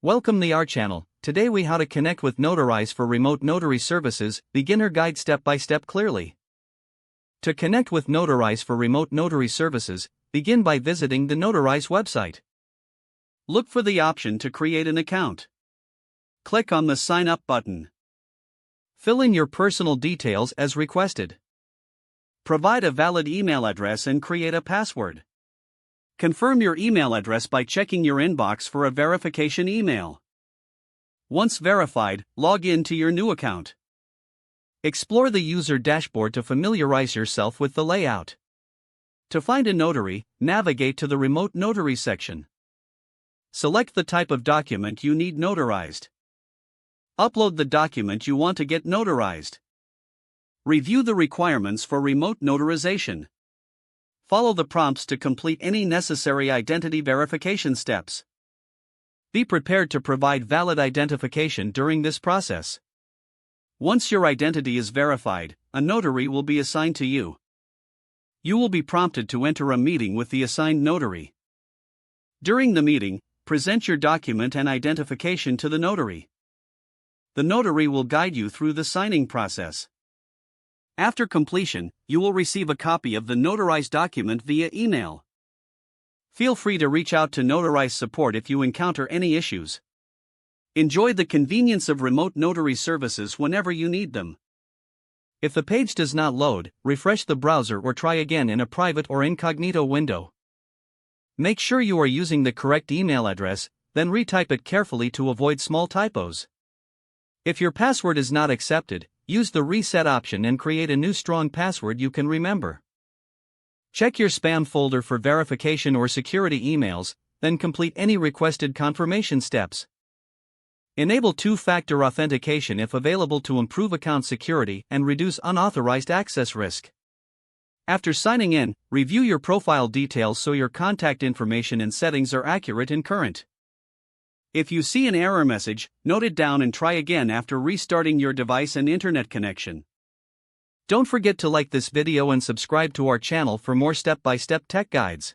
Welcome to our channel. Today we how to connect with Notarize for Remote Notary Services, beginner guide step by step clearly. To connect with Notarize for Remote Notary Services, begin by visiting the Notarize website. Look for the option to create an account. Click on the Sign Up button. Fill in your personal details as requested. Provide a valid email address and create a password. Confirm your email address by checking your inbox for a verification email. Once verified, log in to your new account. Explore the user dashboard to familiarize yourself with the layout. To find a notary, navigate to the Remote Notary section. Select the type of document you need notarized. Upload the document you want to get notarized. Review the requirements for remote notarization. Follow the prompts to complete any necessary identity verification steps. Be prepared to provide valid identification during this process. Once your identity is verified, a notary will be assigned to you. You will be prompted to enter a meeting with the assigned notary. During the meeting, present your document and identification to the notary. The notary will guide you through the signing process. After completion, you will receive a copy of the notarized document via email. Feel free to reach out to Notarize support if you encounter any issues. Enjoy the convenience of remote notary services whenever you need them. If the page does not load, refresh the browser or try again in a private or incognito window. Make sure you are using the correct email address, then retype it carefully to avoid small typos. If your password is not accepted, use the reset option and create a new strong password you can remember. Check your spam folder for verification or security emails, then complete any requested confirmation steps. Enable two-factor authentication if available to improve account security and reduce unauthorized access risk. After signing in, review your profile details so your contact information and settings are accurate and current. If you see an error message, note it down and try again after restarting your device and internet connection. Don't forget to like this video and subscribe to our channel for more step-by-step tech guides.